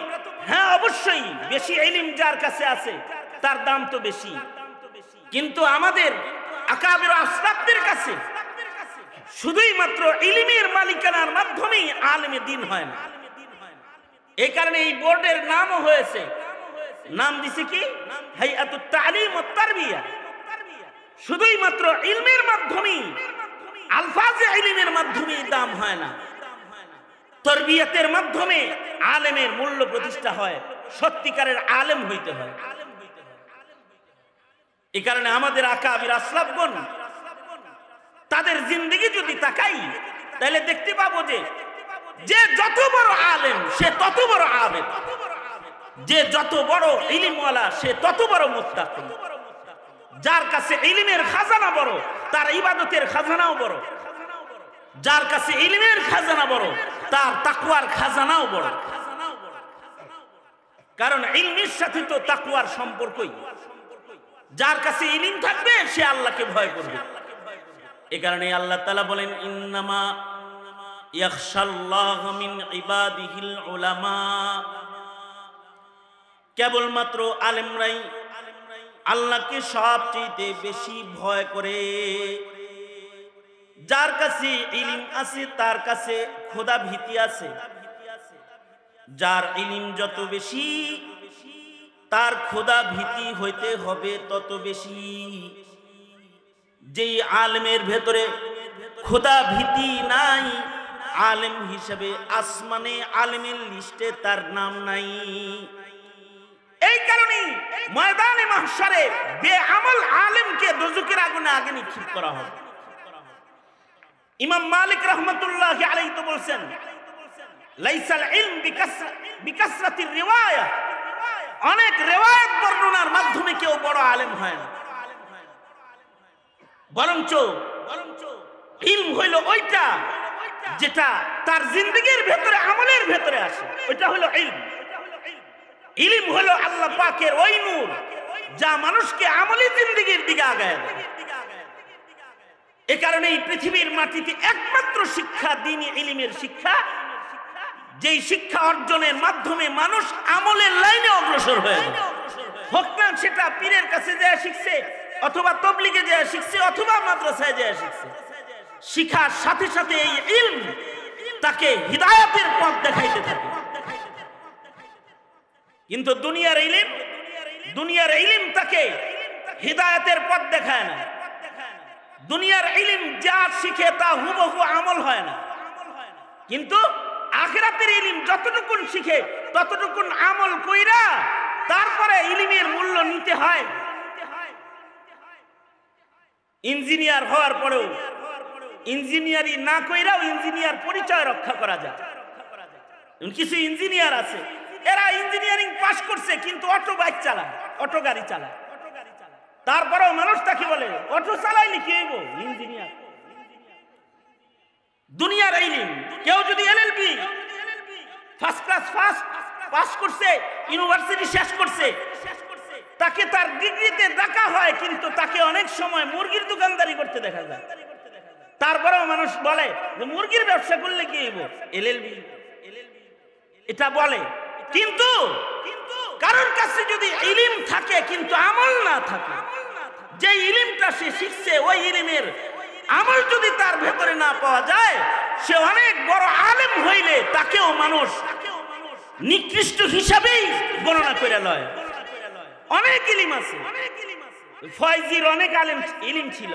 হ্যাঁ অবশ্যই বেশি ইলম যার কাছে আছে তার দাম তো বেশি, কিন্তু আমাদের আকাবির আসলাফদের কাছে শুধুই মাত্র ইলমের মালিকানার মাধ্যমেই আলেমে দ্বীন হয় না। এই কারণে এই বোর্ডের নামও হয়েছে, নাম দিছে কি হাইয়াতুত তালিম ওয়াত তারবিয়া। শুধুই মাত্র ইলমের মাধ্যমেই, আলফাজে ইলমের মাধ্যমেই দাম হয় না, তারবিয়াতের মাধ্যমে আলেমের মূল্য প্রতিষ্ঠা হয়, সত্যিকারের আলেম হইতে হয়। এই কারণে আমাদের আকাবির আসলাফগণ তাদের জিন্দেগি যদি তাকাই তাহলে দেখতে পাবো যে যে যত বড় আলেম সে তত বড় আবেদ, যে যত বড় ইলমওয়ালা সে তত বড় মুত্তাকি। যার কাছে ইলমের খাজানা বড় তার ইবাদতের খাজানাও বড়, যার কাছে ইলমের খাজানা বড় তার তাকওয়ার খাজানাও বড়। কারণ ইলমের সাথে তো তাকওয়ার সম্পর্কই। যার কাছে ইলম থাকবে সে আল্লাহকে ভয় করবে। এই কারণে আল্লাহ তাআলা বলেন ইন্নামা ইয়াখশাল্লাহু মিন ইবাদিহিল উলামা, কেবলমাত্র আলেমরাই আল্লাহকে সবচেয়ে বেশি ভয় করে। যার কাছে ইলম আছে তার কাছে খোদা ভীতি আছে। যার ইলম যত বেশি তার খোদা ভীতি হইতে হবে তত বেশি। যেই আলেমের ভেতরে খোদা ভীতি নাই, আলেম হিসেবে আসমানে আলেমের লিস্টে তার নাম নাই। এই কারণে ময়দানে মাহশারে বেআমল আলেমকে দোজখের আগুনে আগে নিক্ষেপ করা হবে। ইমাম মালিক রাহমাতুল্লাহি আলাইহি তো বলেন লাইসাল ইলম বিকাসরাতির রিওয়ায়া, অনেক রিওয়ায়াত বর্ণনার মাধ্যমে কেউ বড় আলেম হয় না, বরঞ্চ ইলম হইল ওইটা যেটা তার জিন্দেগির ভেতরে আমলের ভেতরে আসে, ওইটা হলো ইলম। ইলম হলো আল্লাহ পাকের ওই নূর যা মানুষকে আমলি জিন্দেগির দিকে আগায় দেয়। এ কারণে এই পৃথিবীর মাটিতে একমাত্র শিক্ষা দ্বীনি ইলমের শিক্ষা, যেই শিক্ষা অর্জনের মাধ্যমে মানুষ আমলের লাইনে অগ্রসর হয়ে যায়। হোক না সেটা পীরের কাছে যায় শিখছে, অথবা তবলিগে যায় শিখছে, অথবা মাদ্রাসায় যায় শিখছে, শিখার সাথে সাথে এই ইলম তাকে হিদায়াতের পথ দেখাইতে থাকে। কিন্তু দুনিয়ার ইলম তাকে হিদায়াতের পথ দেখায় না। দুনিয়ার ইলম যা শিখে তা হুবহু আমল হয় না, কিন্তু আখিরাতের ইলম যতটুকুন শিখে ততটুকুন আমল কইরা তারপরে ইলমের মূল্য নিতে হয়। ইঞ্জিনিয়ার হওয়ার পরেও ইঞ্জিনিয়ারিং না কইরাও ইঞ্জিনিয়ার পরিচয় রক্ষা করা যায়। কিছু ইঞ্জিনিয়ার আছে এরা ইঞ্জিনিয়ারিং পাস করছে কিন্তু অটো বাইক চালায়, অটো গাড়ি চালায়, তারপরেও মানুষ তাকে বলে অটো চালাইলে কি হইব ইঞ্জিনিয়ার। দুনিয়ার ইলম কেউ যদি এলএলবি ফার্স্ট ক্লাস পাস করছে, ইউনিভার্সিটি শেষ করছে, তাকে তার ডিগ্রিতে ডাকা হয় কিন্তু তাকে অনেক সময় মুরগির দোকানদারি করতে দেখা যায়। তারপরেও মানুষ বলে যে মুরগির ব্যবসা করলে কি হইব এলএলবি, এটা বলে। কিন্তু কারোর কাছে যদি ইলম থাকে কিন্তু আমল না থাকে, যে ইলমটা সে শিখছে ওই ইলমের আমল যদি তার ভেতরে না পাওয়া যায়, সে অনেক বড় আলেম হইলে তাকেও মানুষ নিকৃষ্ট হিসাবেই গণনা করে লয়। অনেক ইলম আছে, ফয়জির অনেক ইলম ছিল,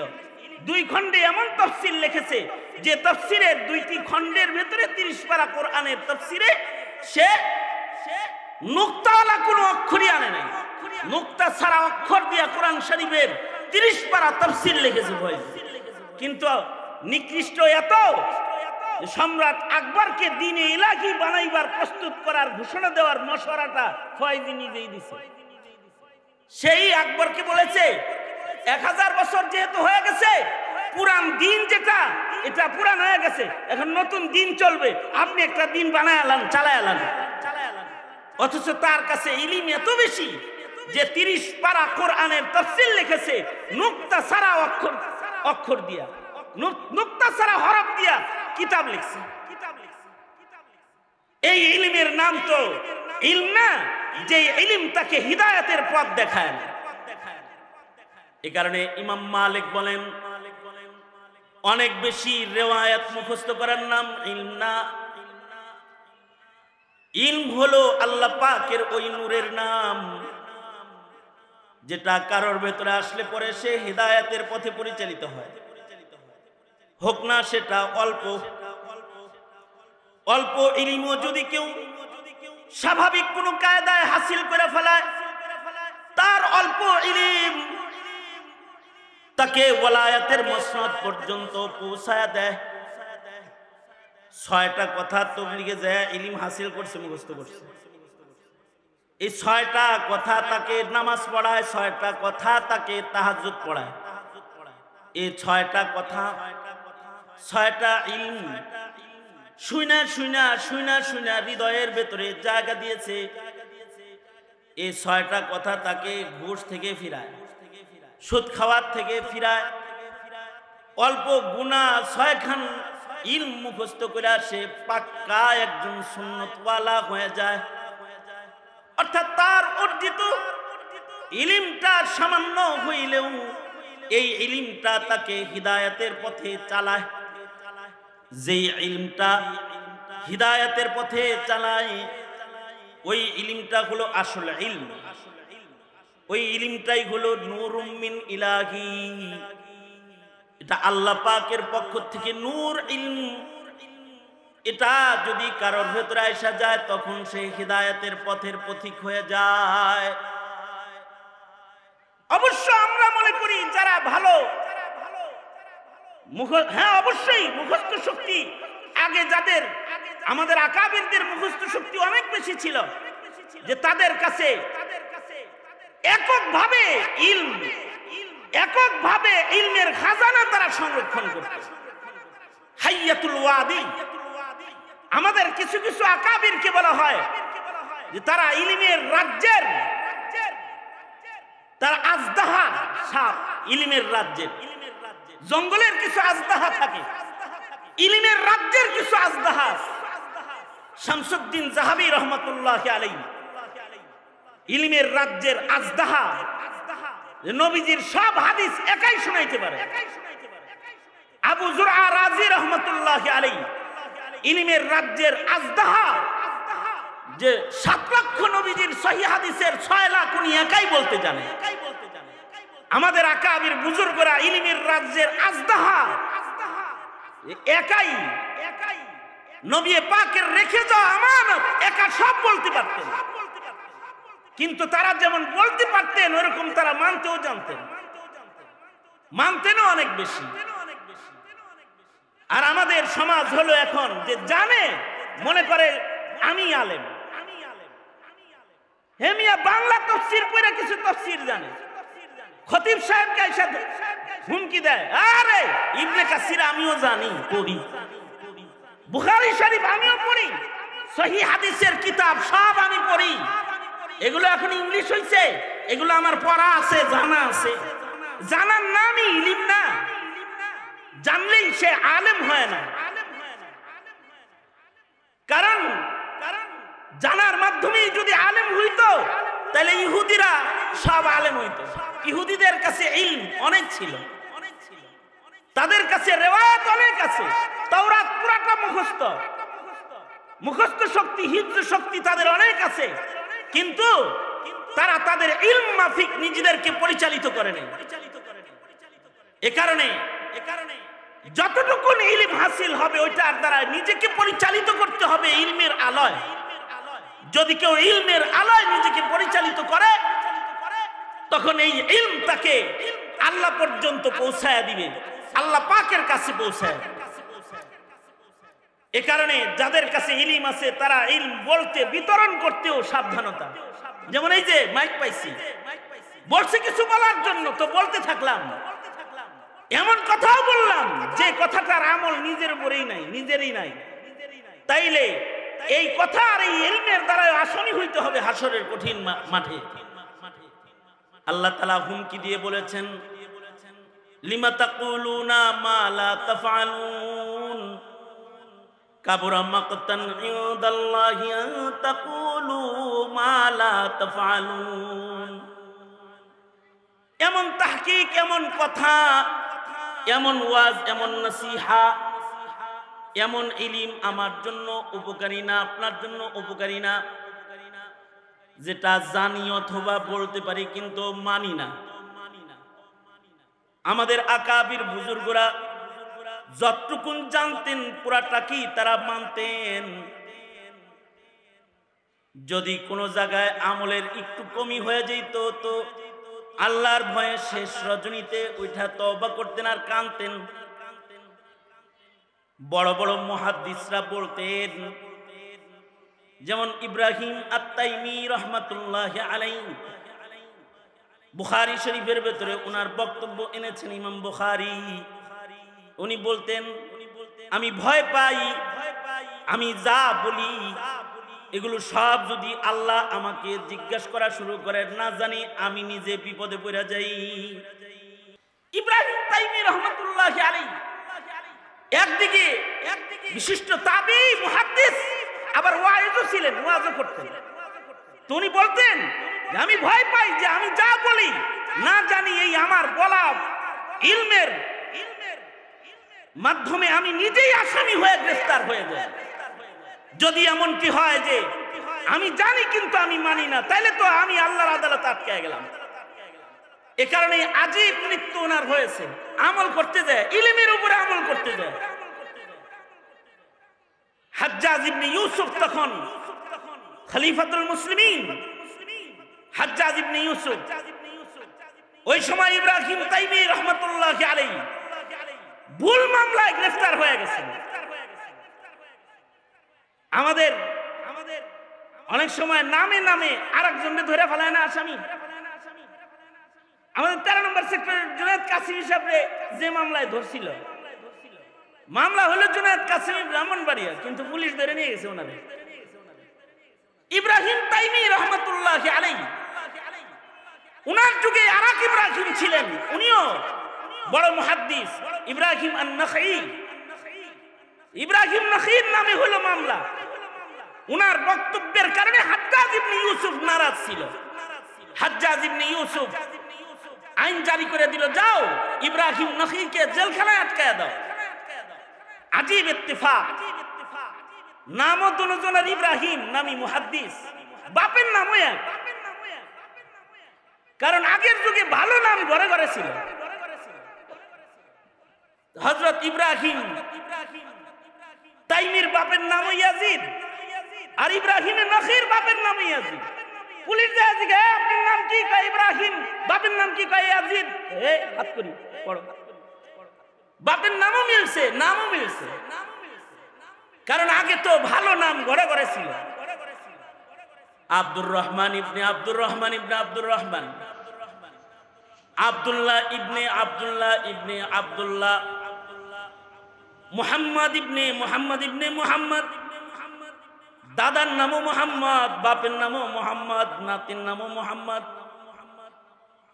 2 খণ্ডে এমন তাফসীর লিখেছে যে তাফসীরের 2টি খণ্ডের ভেতরে 30 পারা কোরআনের তাফসীরে সে নুক্তাওয়ালা কোনো অক্ষরই আনে নাই, নুক্তা ছাড়া অক্ষর দিয়া কোরআন শরীফের 30 পারা তাফসীর লিখেছে ফয়জি। কিন্তু নিকৃষ্ট এত, সম্রাট আকবরকে দ্বীনে ইলাহি বানাইবার প্রস্তুত করার ঘোষণা দেওয়ার মশওয়ারাটা ফয়জি নিজেই দিছে। সেই আকবরকে বলেছে 1000 বছর যেহেতু হয়ে গেছে, পুরান দিন যেটা এটা পুরান হয়ে গেছে, এখন নতুন দিন চলবে, আপনি একটা দিন বানায় আলান, চালায় আলান। অথচ তার কাছে ইলম এত বেশি যে 30 পারা কোরআনের তাফসীর লিখেছে নুক্তা ছাড়া অক্ষর দিয়া, নুক্তা ছাড়া হরফ দিয়া কিতাব লিখছে। এই ইলমের নাম তো ইলম না, যে ইলম তাকে হিদায়াতের পথ দেখায়। এই কারণে ইমাম মালিক বলেন অনেক বেশি রিওয়ায়াত মুখস্থ করার নাম ইলম না, ইলম হলো আল্লাহ পাকের ওই নূরের নাম যেটা কারোর ভেতরে আসলে পরে সে হিদায়াতের পথে পরিচালিত হয়, হোক না সেটা অল্প অল্প ইলমও যদি কেউ স্বাভাবিক কোনো কায়দায় হাসিল করে ফেলায়, তার অল্প ইলম তাকে ওলায়াতের মসনদ পর্যন্ত পৌঁছায়া দেয়। 6টা কথা তবলিগে যায় ইলম হাসিল করছে, মুখস্থ করছে। এই 6টা কথা তাকে নামাজ পড়ায়, 6টা কথা তাকে তাহাজ্জুদ পড়ায়। এই 6টা কথা, 6টা ইলম শুনা হৃদয়ের ভেতরে জায়গা দিয়েছে। এই 6টা কথা তাকে ঘুষ থেকে ফিরায়, সুদ খাওয়ার থেকে ফিরায়। অল্প গুনাহ 6খান ইলম মুখস্থ করে সে পাক্কা একজন সুন্নতওয়ালা হয়ে যায়। অর্থাৎ তার অর্জিত ইলমটা সামান্য হইলেও এই ইলমটা তাকে হিদায়াতের পথে চালায়। যেই ইলমটা হিদায়াতের পথে চালায় ওই ইলমটা হলো আসল ইলম, ওই ইলমটাই হলো নূরুম মিন ইলাহি। এটা আল্লাহ পাকের পক্ষ থেকে নূর ইলম। এটা যদি কারোর ভেতরে আসা যায় তখন সে হিদায়াতের পথের পথিক হয়ে যায়। অবশ্য আমরা মনে করি যারা ভালো, হ্যাঁ অবশ্যই মুখস্থ শক্তি আগে যাদের, আমাদের আকাবিরদের মুখস্থ শক্তি অনেক বেশি ছিল, যে তাদের কাছে এককভাবে ইলমের খাজানা তারা সংরক্ষণ করত। হাইয়াতুল ওয়াদি, আমাদের কিছু কিছু আকাবিরকে বলা হয় যে তারা ইলমের রাজ্যের, তারা আজদাহা সাপ, ইলমের রাজ্যের, জঙ্গলের কিছু আজদাহা থাকে, ইলমের রাজ্যের কিছু আজদাহা। শামসুদ্দিন জাহাবি রহমাতুল্লাহি আলাইহি ইলমের রাজ্যের আজদাহা, নবীজির সব হাদিস একাই শুনাইতে পারে। আবু যুরআ রাজি রহমাতুল্লাহি আলাইহি ইলমের রাজ্যের আজদাহা, যে 7 লক্ষ নবীজির সহিহ হাদিসের 6 লাখ উনি একাই বলতে জানে। আমাদের আকাবির বুজুর্গরা ইলমের রাজ্যের আজদাহা একাই নবী পাকের রেখে যাওয়া আমানত একা সব বলতে পারতেন, কিন্তু তারা যেমন বলতে পারতেন ওরকম তারা মানতেও জানতেন, মানতেনও অনেক বেশি। আর আমাদের সমাজ হলো এখন যে জানে, মনে করে আমি আলেম, হেমিয়া বাংলা তাফসীর পড়ে কিছু তাফসীর জানে, খতিব সাহেবকে এসে হুমকি দেয়, আরে ইবনে কাসির আমিও জানি পড়ি, বুখারী শরীফ আমিও পড়ি, সহিহ হাদিসের কিতাব সব আমি পড়ি, এগুলো এখন ইংলিশ হইছে, এগুলো আমার পড়া আছে, জানা আছে। জানার নামই ইলম না, জানলেই সে আলেম হয় না। কারণ জানার মাধ্যমেই যদি আলেম হইতো তাহলে ইহুদিরা সব আলেম হইতো। ইহুদিদের কাছে ইলম অনেক ছিল, তাদের কাছে রিওয়ায়াত অনেক আছে, তাওরাত পুরাটা মুখস্থ, মুখস্থ শক্তি, হিফজ শক্তি তাদের অনেক আছে, কিন্তু তারা তাদের ইলম মাফিক নিজেদেরকে পরিচালিত করে নাই। এ কারণে যতটুকু ইলম হাসিল হবে ওইটার দ্বারা নিজেকে পরিচালিত করতে হবে ইলমের আলোয়। যদি কেউ ইলমের আলোয় নিজেকে পরিচালিত করে তখন এই ইলম তাকে আল্লাহ পর্যন্ত পৌঁছায় দিবে, আল্লাহ পাকের কাছে পৌঁছায়। এ কারণে যাদের কাছে ইলম আছে তারা ইলম বলতে, বিতরণ করতেও সাবধানতা। যেমন এই যে মাইক পাইছি, বলছে কিছু বলার জন্য তো বলতে থাকলাম, এমন কথাও বললাম যে কথাটার আমল নিজের উপরেই নাই, নিজেরই নাই। তাইলে এই কথা আর এই ইলমের দ্বারা আসনি হইতে হবে হাসরের কঠিন মাঠে। আল্লাহ তাআলা হুমকি দিয়ে বলেছেন, লিমা তাকুলুনা মা লা তাফআলুন কাবুরা মাকতান ইনদাল্লাহি আন তাকুলু মা লা তাফআলুন। এমন তাহকিক, এমন কথা, এমন ওয়াজ, এমন নসিহা, এমন ইলম আমার জন্য উপকারী না, আপনার জন্য উপকারী না, যেটা জানি অথবা বলতে পারি কিন্তু মানি না। আমাদের আকাবির বুজুর্গরা যতটুকুন জানতেন পুরাটা কি তারা মানতেন। যদি কোনো জায়গায় আমলের একটু কমি হয়ে যেত তো আল্লাহর ভয়ে শেষ রজনীতে ওইটা তওবা করতেন আর কাঁদতেন। বড় বড় মুহাদ্দিসরা বলতেন, যেমন ইব্রাহিম আত-তাইমি রাহমাতুল্লাহি আলাইহি, বুখারী শরীফের ভেতরে ওনার বক্তব্য এনেছেন ইমাম বুখারী। উনি বলতেন, আমি ভয় পাই, আমি যা বলি এগুলো সব যদি আল্লাহ আমাকে জিজ্ঞাসা করা শুরু করে না জানি আমি নিজে বিপদে পড়ে যাই। ইব্রাহিম তাইমি রাহমাতুল্লাহি আলাইহি একদিকে বিশিষ্ট তাবী মুহাদ্দিস, আবার ওয়াইজও ছিলেন, ওয়াজও করতেন। তো উনি বলতেন যে আমি ভয় পাই যে আমি যা বলি না জানি এই আমার বলা ইলমের মাধ্যমে আমি নিজেই আসামি হয়ে গ্রেফতার হয়ে যাই। যদি এমনটি হয় যে আমি জানি কিন্তু আমি মানি না, তাইলে তো আমি আল্লাহর আদালতে আটকে গেলাম। এ কারণে আজীব মৃত্যু ওনার হয়েছে, আমল করতে যায়, ইলমের উপরে আমল করতে যায়। হাজ্জাজ ইবনে ইউসুফ তখন খলিফাতুল মুসলিমিন, হাজ্জাজ ইবনে ইউসুফ ওই সময় ইব্রাহিম তাইমি রাহমাতুল্লাহি আলাইহি ভুল মামলায় গ্রেফতার হয়ে গেছেন। আমাদের অনেক সময় নামে নামে আরেকজনকে ধরে ফেলায় না আসামি। আমাদের 13 নম্বর সেক্টরের জুনায়েদ কাসিম সাহেবরে যে মামলায় ধরছিল, মামলা হলো জুনায়েদ কাসিম ব্রাহ্মণবাড়িয়া, কিন্তু পুলিশ ধরে নিয়ে গেছে ওনারে। ইব্রাহিম তাইমি রাহমাতুল্লাহি আলাইহি উনার যুগে আরেক ইব্রাহিম ছিলেন, উনিও বড় মুহাদ্দিস, ইব্রাহিম আন-নাখাই। ইব্রাহিম নাখাইর নামে হলো মামলা। উনার বক্তব্যের কারণে হাজ্জাজ ইবনে ইউসুফ নারাজ ছিল। হাজ্জাজ ইবনে ইউসুফ আইন জারি করে দিল, যাও ইব্রাহিম নাখাইকে জেলখানায় আটকায় দাও। আজীব ইত্তেফাক, নামও দুজনের ইব্রাহিম, নামী মুহাদ্দিস, বাপের নামও এক। কারণ আগের যুগে ভালো নাম ঘরে ঘরে ছিল। হযরত ইব্রাহিম তাইমির বাপের নাম ইয়াজিদ, আর ইব্রাহিমের নখীর বাপের নাম ইয়াজিদ। পুলিশ যায় জিজ্ঞাসা, আপনার নাম কি? কয় ইব্রাহিম। বাপের নাম কি? কয় ইয়াজিদ। হাত করি পড়ো। বাপের নামও মিলছে, নামও মিলছে, কারণ আগে তো ভালো নাম ঘরে ঘরে ছিল। আব্দুর রহমান ইবনে আব্দুর রহমান ইবনে আব্দুর রহমান, আব্দুল্লাহ ইবনে আব্দুল্লাহ ইবনে আব্দুল্লাহ, মুহাম্মদ ইবনে মুহাম্মদ ইবনে মুহাম্মদ। দাদার নামও মুহাম্মদ, বাপের নামও মুহাম্মদ, নাতির নামও মুহাম্মদ।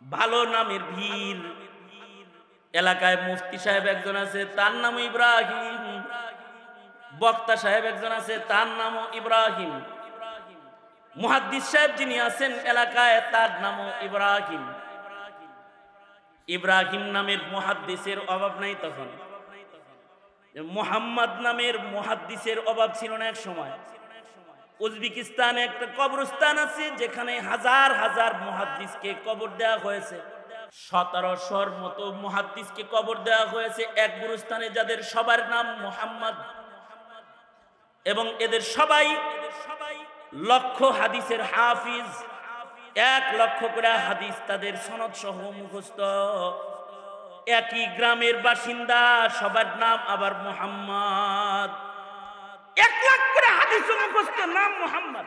ভালো নামের ভিড়। এলাকায় মুফতি সাহেব একজন আছে, তার নাম ইব্রাহিম। বক্তা সাহেব একজন আছে, তার নামও ইব্রাহিম। মুহাদ্দিস সাহেব যিনি আছেন এলাকায়, তার নামও ইব্রাহিম। ইব্রাহিম নামের মুহাদ্দিসের অভাব নাই তখন। মুহাম্মদ নামের মুহাদ্দিসের অভাব ছিল না এক সময়। উজবেকিস্তানে একটা কবরস্থান আছে যেখানে হাজার হাজার মুহাদ্দিসকে কবর দেওয়া হয়েছে। 1700 মতো মুহাদ্দিসকে কবর দেওয়া হয়েছে এক গুরুস্থানে, যাদের সবার নাম মুহাম্মদ, এবং এদের সবাই লক্ষ হাদিসের হাফিজ। 1 লক্ষ করে হাদিস তাদের সনদ সহ মুখস্থ। একই গ্রামের বাসিন্দা, সবার নাম আবার মুহাম্মদ। 1 লাখ করে হাদিস মুখস্থ, নাম মুহাম্মদ।